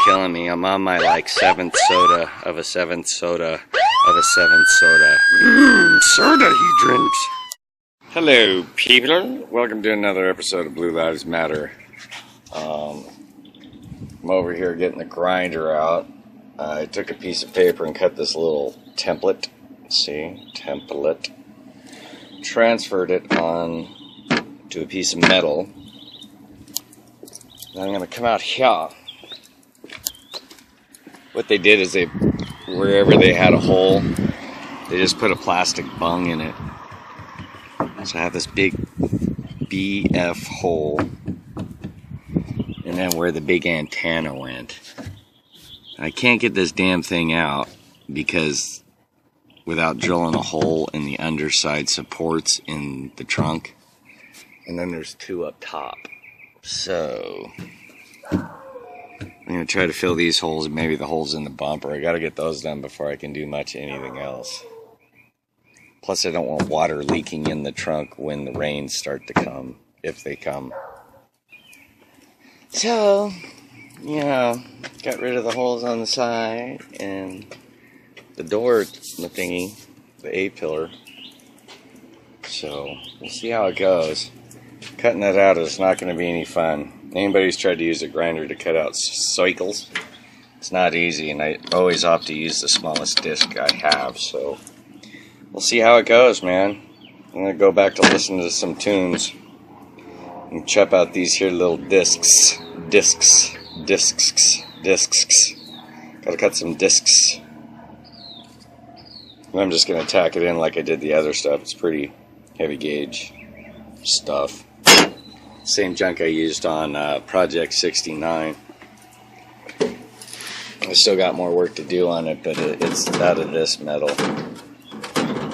killing me. I'm on my like 7th soda of a 7th soda of a 7th soda. Soda he drinks. Hello people, welcome to another episode of Blue Lives Matter. I'm over here getting the grinder out. I took a piece of paper and cut this little template. See, template. Transferred it on to a piece of metal. Now I'm going to come out here. What they did is wherever they had a hole, they just put a plastic bung in it. So I have this big BF hole, and then where the big antenna went. I can't get this damn thing out because without drilling a hole in the underside supports in the trunk, and then there's 2 up top. So I'm gonna try to fill these holes, maybe the holes in the bumper. I gotta get those done before I can do much anything else. Plus I don't want water leaking in the trunk when the rains start to come, if they come. So, you know, got rid of the holes on the side and the door, the thingy, the A-pillar. So, we'll see how it goes. Cutting that out is not going to be any fun. Anybody who's tried to use a grinder to cut out cycles, it's not easy, and I always opt to use the smallest disc I have, so we'll see how it goes, man. I'm going to go back to listen to some tunes and chop out these here little discs. Gotta cut some discs. And I'm just going to tack it in like I did the other stuff. It's pretty heavy gauge stuff. Same junk I used on Project 69. I still got more work to do on it, but it's out of this metal,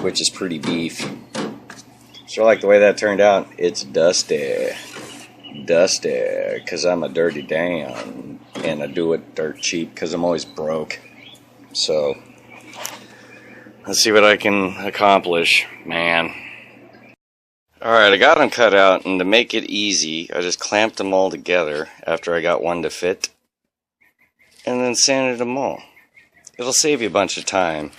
which is pretty beef. So I like the way that turned out. It's dusty, because I'm a dirty Dan, and I do it dirt cheap because I'm always broke. So let's see what I can accomplish, man. Alright, I got them cut out, and to make it easy, I just clamped them all together after I got one to fit, and then sanded them all. It'll save you a bunch of time,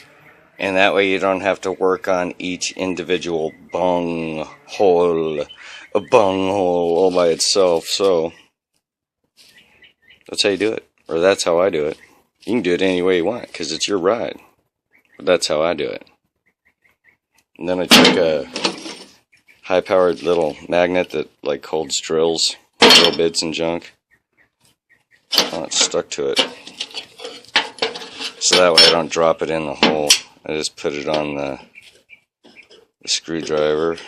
and that way you don't have to work on each individual bung hole all by itself. So that's how you do it, or that's how I do it. You can do it any way you want, because it's your ride, but that's how I do it. And then I took a high-powered little magnet that like holds drill bits and junk. Oh, it's stuck to it. So that way I don't drop it in the hole. I just put it on the screwdriver.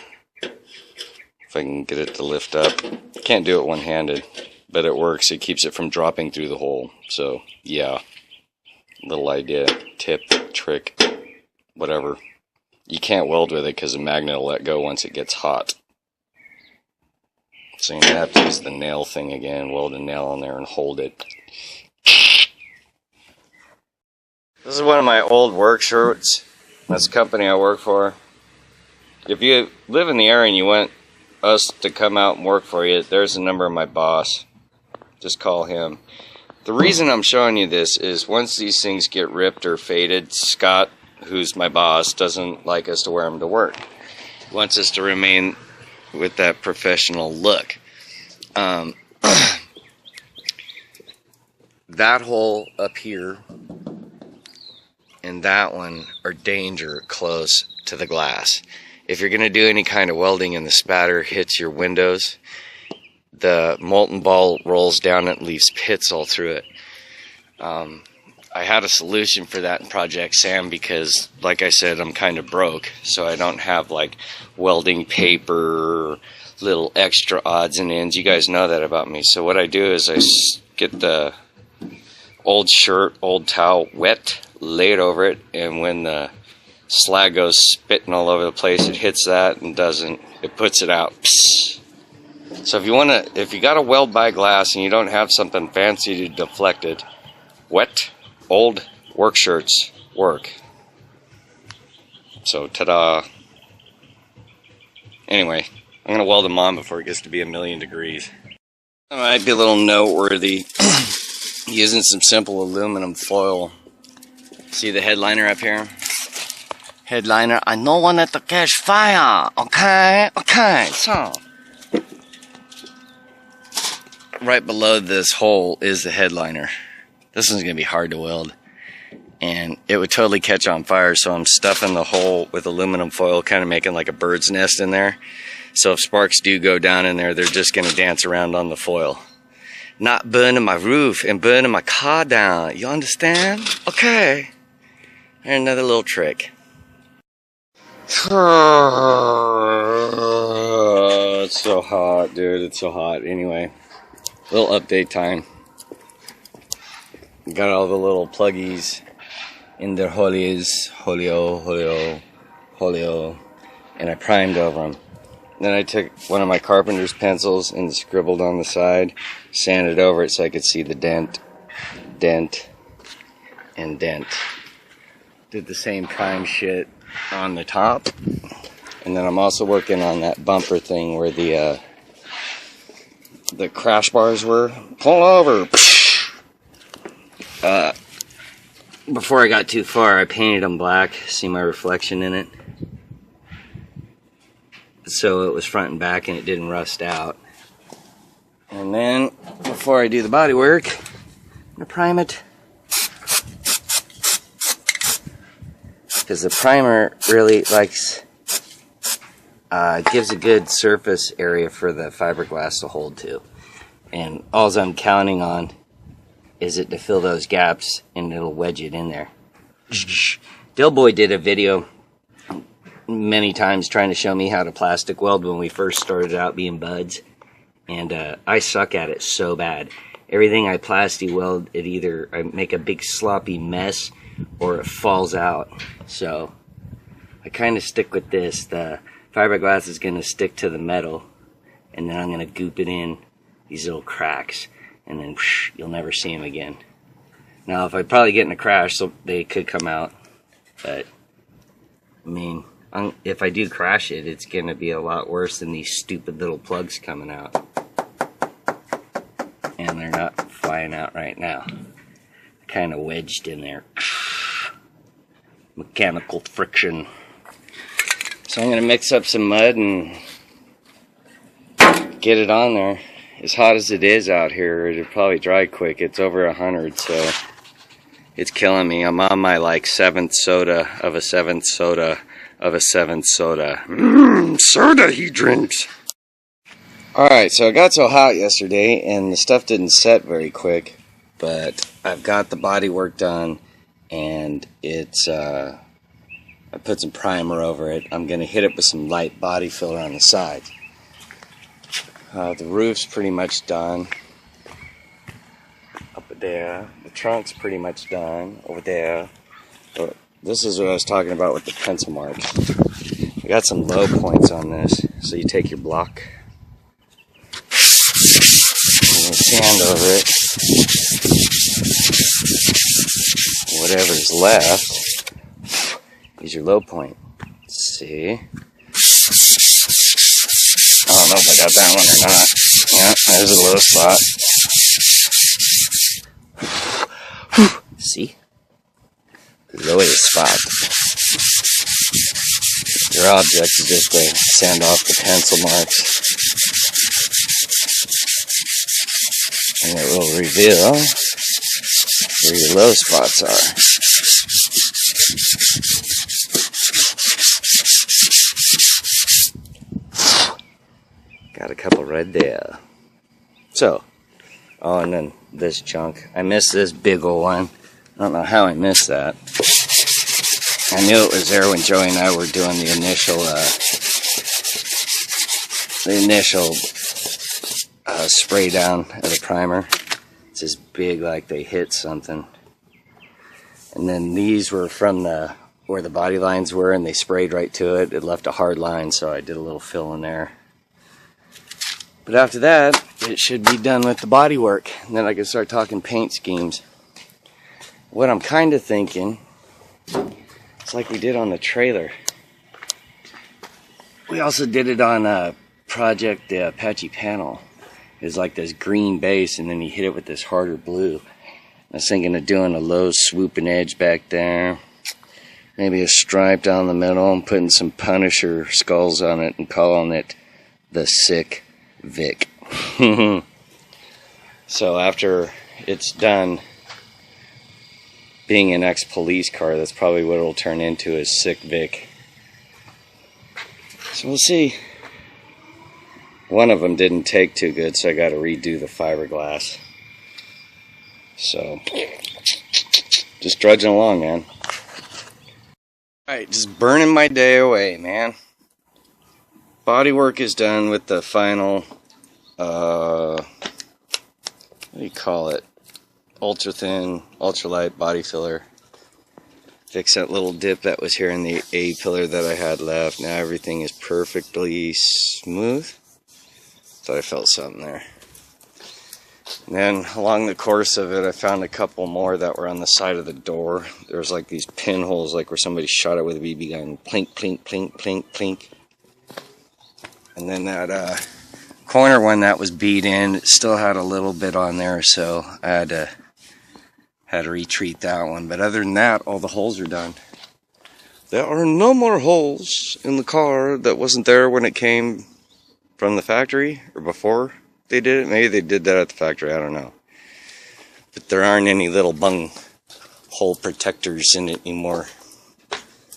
If I can get it to lift up. Can't do it one-handed, but it works. It keeps it from dropping through the hole. So, yeah. Little idea, tip, trick, whatever. You can't weld with it because the magnet will let go once it gets hot. So you're going to have to use the nail thing again, weld a nail on there and hold it. This is one of my old work shirts. That's the company I work for. If you live in the area and you want us to come out and work for you, there's the number of my boss. Just call him. The reason I'm showing you this is once these things get ripped or faded, Scott, who's my boss, doesn't like us to wear them to work. He wants us to remain with that professional look. That hole up here and that one are danger close to the glass. If you're going to do any kind of welding and the spatter hits your windows, the molten ball rolls down and leaves pits all through it. I had a solution for that in Project Sam because, like I said, I'm kind of broke, so I don't have like welding paper, little extra odds and ends. You guys know that about me. So what I do is I get the old shirt, old towel wet, lay it over it, and when the slag goes spitting all over the place, it hits that and it puts it out. Psst. So if you got to weld by glass and you don't have something fancy to deflect it, wet old work shirts work. So, ta-da. Anyway, I'm going to weld them on before it gets to be 1,000,000 degrees. It might be a little noteworthy. using some simple aluminum foil. See the headliner up here? Headliner, I don't want it to catch fire, okay? Okay, so. Right below this hole is the headliner. This one's gonna be hard to weld. And it would totally catch on fire, so I'm stuffing the hole with aluminum foil, kind of making like a bird's nest in there. So if sparks do go down in there, they're just gonna dance around on the foil. Not burning my roof and burning my car down. You understand? Okay. And another little trick. It's so hot, dude. It's so hot. Anyway, little update time. Got all the little pluggies in their holies. Holio. And I primed over them. Then I took one of my carpenter's pencils and scribbled on the side, sanded over it so I could see the dent, and dent. Did the same prime shit on the top. And then I'm also working on that bumper thing where the crash bars were. Pull over! Before I got too far, I painted them black. See my reflection in it? So it was front and back and it didn't rust out. And then, before I do the body work, I'm gonna prime it. Because the primer really likes, gives a good surface area for the fiberglass to hold to. And all I'm counting on is it to fill those gaps and it'll wedge it in there. Delboy did a video many times trying to show me how to plastic weld when we first started out being buds, and I suck at it so bad. Everything I plasti weld, it either I make a big sloppy mess or it falls out. So I kind of stick with this. The fiberglass is going to stick to the metal, and then I'm going to goop it in these little cracks, and then you'll never see them again. Now if I probably get in a crash, so they could come out, but I mean, if I do crash it, it's going to be a lot worse than these stupid little plugs coming out. And they're not flying out right now. Kind of wedged in there. Mechanical friction. So I'm going to mix up some mud and get it on there. As hot as it is out here, it'll probably dry quick. It's over 100, so it's killing me. I'm on my like 7th soda of a 7th soda of a 7th soda. Soda he drinks. Alright, so it got so hot yesterday and the stuff didn't set very quick, but I've got the body work done and it's, I put some primer over it. I'm going to hit it with some light body filler on the sides. The roof's pretty much done. Up there. The trunk's pretty much done. Over there. But this is what I was talking about with the pencil marks. I got some low points on this. So you take your block and you sand over it. Whatever's left is your low point. Let's see. I don't know if I got that one or not. Yeah, there's a low spot. See? The lowest spot. Your object is just to sand off the pencil marks. And it will reveal where your low spots are. Got a couple right there. So, oh, and then this chunk. I missed this big old one. I don't know how I missed that. I knew it was there when Joey and I were doing the initial spray down of the primer. It's this big, like they hit something. And then these were from where the body lines were, and they sprayed right to it. It left a hard line, so I did a little fill in there. But after that, it should be done with the body work. And then I can start talking paint schemes. What I'm kind of thinking, it's like we did on the trailer. We also did it on the Apache panel. It was like this green base, and then you hit it with this harder blue. I was thinking of doing a low swooping edge back there. Maybe a stripe down the middle and putting some Punisher skulls on it and calling it the Sick Vic. So after it's done being an ex-police car, that's probably what it'll turn into, is Sick Vic. So we'll see. One of them didn't take too good, so I got to redo the fiberglass. So, just drudging along, man. Alright, just burning my day away, man. Bodywork is done with the final, what do you call it? Ultra thin, ultralight body filler. Fix that little dip that was here in the A pillar that I had left. Now everything is perfectly smooth. Thought I felt something there. And then along the course of it, I found a couple more that were on the side of the door. There's like these pinholes, like where somebody shot it with a BB gun. Plink, plink, plink, plink, plink. And then that corner one that was beat in, it still had a little bit on there, so I had to retreat that one. But other than that, all the holes are done. There are no more holes in the car that wasn't there when it came from the factory, or before they did it. Maybe they did that at the factory, I don't know. But there aren't any little bung hole protectors in it anymore.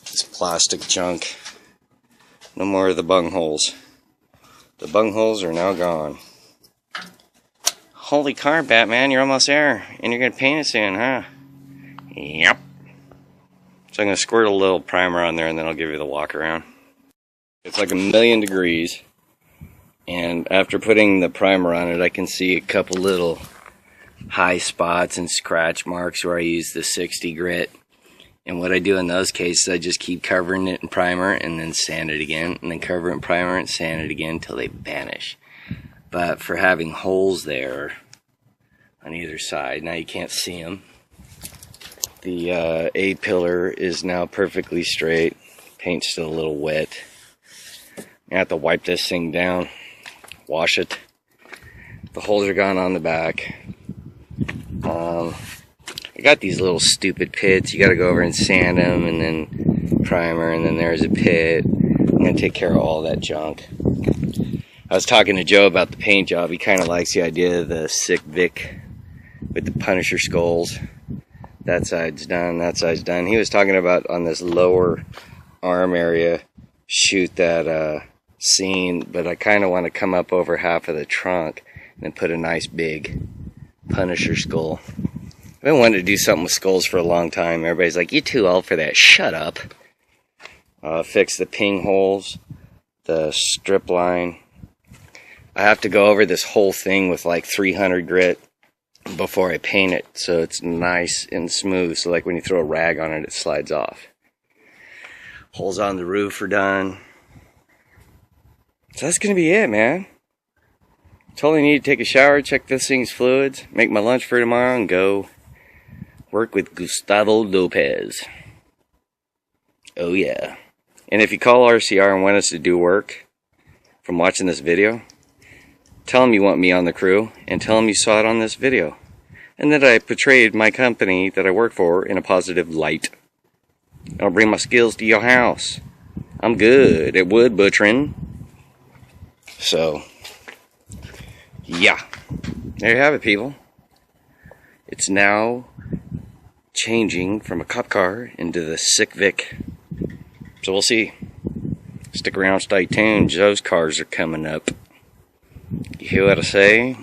It's plastic junk. No more of the bung holes. The bung holes are now gone. Holy car, Batman, you're almost there. And you're going to paint it soon, huh? Yep. So I'm going to squirt a little primer on there and then I'll give you the walk around. It's like 1,000,000 degrees. And after putting the primer on it, I can see a couple little high spots and scratch marks where I use the 60 grit. And what I do in those cases, I just keep covering it in primer and then sand it again, and then cover it in primer and sand it again until they vanish. But for having holes there on either side, now you can't see them. The A pillar is now perfectly straight. Paint's still a little wet. I have to wipe this thing down, wash it. The holes are gone on the back. I got these little stupid pits. You got to go over and sand them, and then primer, and then there's a pit. I'm gonna take care of all that junk. I was talking to Joe about the paint job. He kind of likes the idea of the Sick Vic with the Punisher skulls. That side's done. That side's done. He was talking about on this lower arm area, shoot that seam, but I kind of want to come up over half of the trunk and then put a nice big Punisher skull. I've been wanting to do something with skulls for a long time. Everybody's like, you're too old for that. Shut up. Fix the ping holes, the strip line. I have to go over this whole thing with like 300 grit before I paint it, so it's nice and smooth. So like when you throw a rag on it, it slides off. Holes on the roof are done. So that's going to be it, man. Totally need to take a shower, check this thing's fluids, make my lunch for tomorrow, and go work with Gustavo Lopez. Oh yeah. And if you call RCR and want us to do work from watching this video, tell them you want me on the crew, and tell them you saw it on this video, and that I portrayed my company that I work for in a positive light. I'll bring my skills to your house. I'm good at wood butchering. So, yeah. There you have it, people. It's now changing from a cop car into the Sick Vic. So we'll see. Stick around, stay tuned. Those cars are coming up. You hear what I say?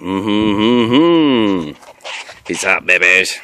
Peace out, babies.